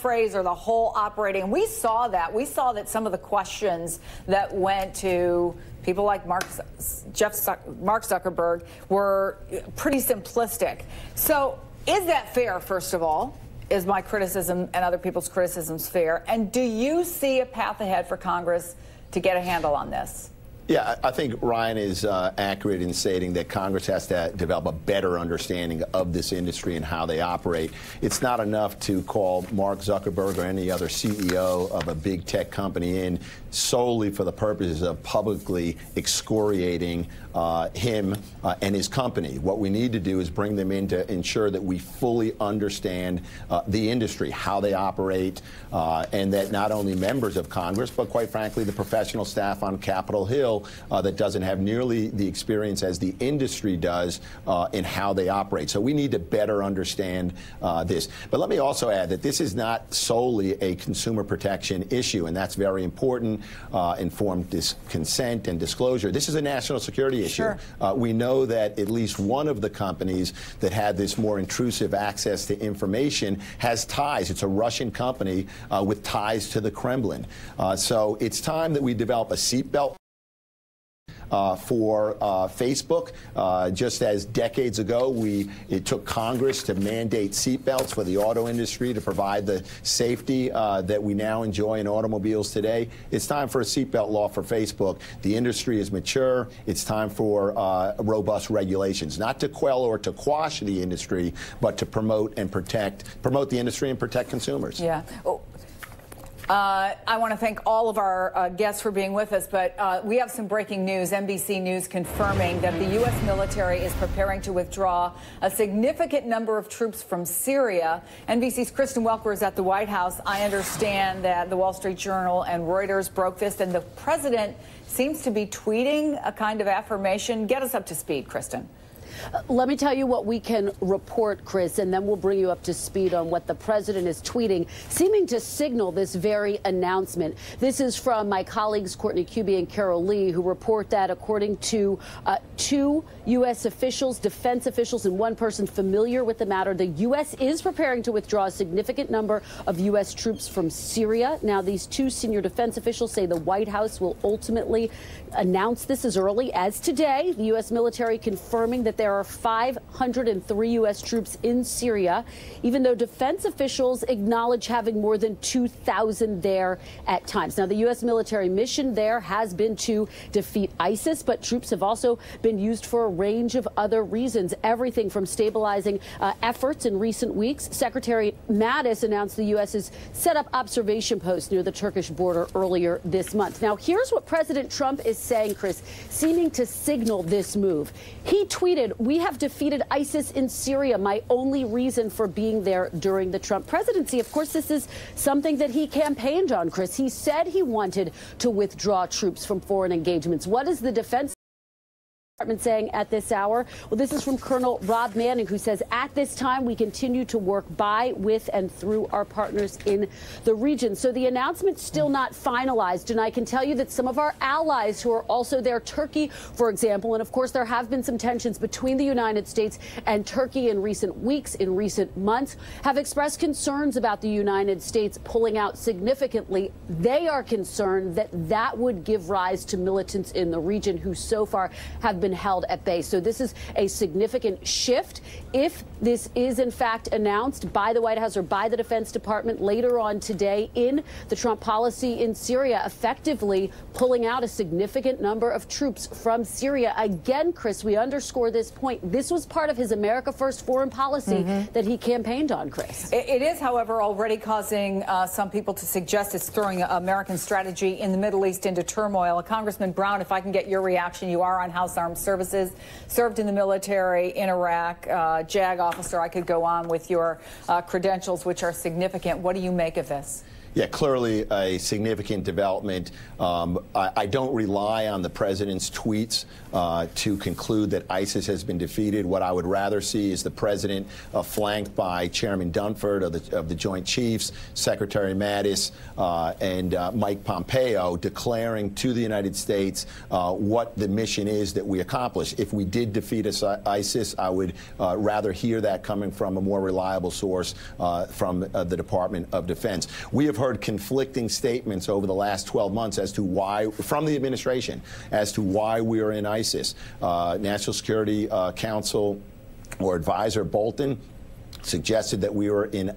phrase or the whole operating. We saw that. We saw that some of the questions that went to people like Mark Zuckerberg were pretty simplistic. So is that fair, first of all? Is my criticism and other people's criticisms fair? And do you see a path ahead for Congress to get a handle on this? Yeah, I think Ryan is accurate in stating that Congress has to develop a better understanding of this industry and how they operate. It's not enough to call Mark Zuckerberg or any other CEO of a big tech company in solely for the purposes of publicly excoriating him and his company. What we need to do is bring them in to ensure that we fully understand the industry, how they operate, and that not only members of Congress, but quite frankly, the professional staff on Capitol Hill that doesn't have nearly the experience as the industry does in how they operate. So we need to better understand this. But let me also add that this is not solely a consumer protection issue, and that's very important. Informed consent and disclosure. This is a national security issue. Sure. We know that at least one of the companies that had this more intrusive access to information has ties. It's a Russian company with ties to the Kremlin. So it's time that we develop a seatbelt for Facebook. Just as decades ago, it took Congress to mandate seatbelts for the auto industry to provide the safety that we now enjoy in automobiles today. It's time for a seatbelt law for Facebook. The industry is mature. It's time for robust regulations, not to quell or to quash the industry, but to promote the industry and protect consumers. Yeah. I want to thank all of our guests for being with us, but we have some breaking news. NBC News confirming that the U.S. military is preparing to withdraw a significant number of troops from Syria. NBC's Kristen Welker is at the White House. I understand that the Wall Street Journal and Reuters broke this, and the president seems to be tweeting a kind of affirmation. Get us up to speed, Kristen. Let me tell you what we can report, Chris, and then we'll bring you up to speed on what the president is tweeting, seeming to signal this very announcement. This is from my colleagues Courtney Kuby and Carol Lee, who report that according to two U.S. officials, defense officials, and one person familiar with the matter, the U.S. is preparing to withdraw a significant number of U.S. troops from Syria. Now, these two senior defense officials say the White House will ultimately announce this as early as today. The U.S. military confirming that there are 503 U.S. troops in Syria, even though defense officials acknowledge having more than 2,000 there at times. Now, the U.S. military mission there has been to defeat ISIS, but troops have also been used for a range of other reasons, everything from stabilizing efforts in recent weeks. Secretary Mattis announced the U.S. has set up observation posts near the Turkish border earlier this month. Now, here's what President Trump is saying, Chris, seeming to signal this move. He tweeted, "We have defeated ISIS in Syria. My only reason for being there during the Trump presidency." Of course, this is something that he campaigned on, Chris. He said he wanted to withdraw troops from foreign engagements. What is the Defense Department saying at this hour? Well, this is from Colonel Rob Manning, who says, "At this time, we continue to work by, with, and through our partners in the region." So the announcement's still not finalized, and I can tell you that some of our allies who are also there, Turkey, for example, and of course there have been some tensions between the United States and Turkey in recent weeks, in recent months, have expressed concerns about the United States pulling out significantly. They are concerned that that would give rise to militants in the region who so far have been held at bay. So this is a significant shift. If this is in fact announced by the White House or by the Defense Department later on today in the Trump policy in Syria, effectively pulling out a significant number of troops from Syria. Again, Chris, we underscore this point. This was part of his America First foreign policy that he campaigned on, Chris. It is, however, already causing some people to suggest it's throwing American strategy in the Middle East into turmoil. Congressman Brown, if I can get your reaction, you are on House Armed Services, served in the military in Iraq, JAG officer. I could go on with your credentials, which are significant. What do you make of this? Yeah, clearly a significant development. I don't rely on the president's tweets to conclude that ISIS has been defeated. What I would rather see is the president flanked by Chairman Dunford of the Joint Chiefs, Secretary Mattis, and Mike Pompeo declaring to the United States what the mission is that we accomplish. If we did defeat ISIS, I would rather hear that coming from a more reliable source from the Department of Defense. We have heard conflicting statements over the last 12 months as to why, from the administration, as to why we are in ISIS. National Security Council or Advisor Bolton suggested that we were in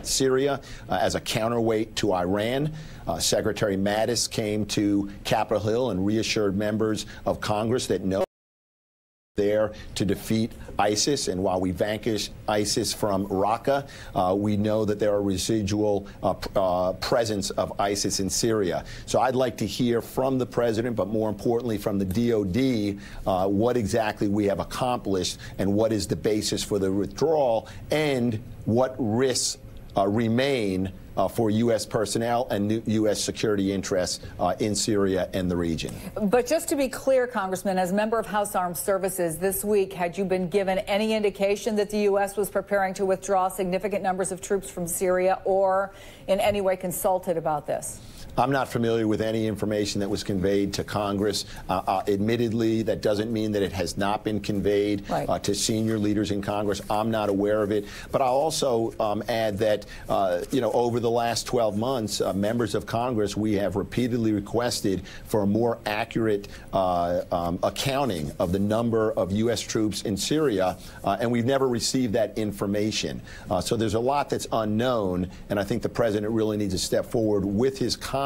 Syria as a counterweight to Iran. Secretary Mattis came to Capitol Hill and reassured members of Congress that no there to defeat ISIS, and while we vanquish ISIS from Raqqa, we know that there are residual presence of ISIS in Syria. So I'd like to hear from the president, but more importantly from the DOD, what exactly we have accomplished and what is the basis for the withdrawal and what risks remain for U.S. personnel and U.S. security interests in Syria and the region. But just to be clear, Congressman, as member of House Armed Services, this week, had you been given any indication that the U.S. was preparing to withdraw significant numbers of troops from Syria or in any way consulted about this? I'm not familiar with any information that was conveyed to Congress. Admittedly, that doesn't mean that it has not been conveyed to senior leaders in Congress. I'm not aware of it. But I'll also add that, over the last 12 months, members of Congress, we have repeatedly requested for a more accurate accounting of the number of U.S. troops in Syria, and we've never received that information. So there's a lot that's unknown, and I think the president really needs to step forward with his competent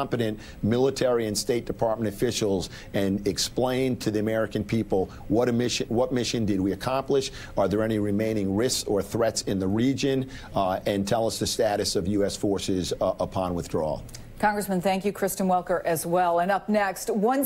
military and State Department officials and explain to the American people what mission did we accomplish, are there any remaining risks or threats in the region, and tell us the status of U.S. forces upon withdrawal. Congressman, thank you. Kristen Welker as well. And up next, one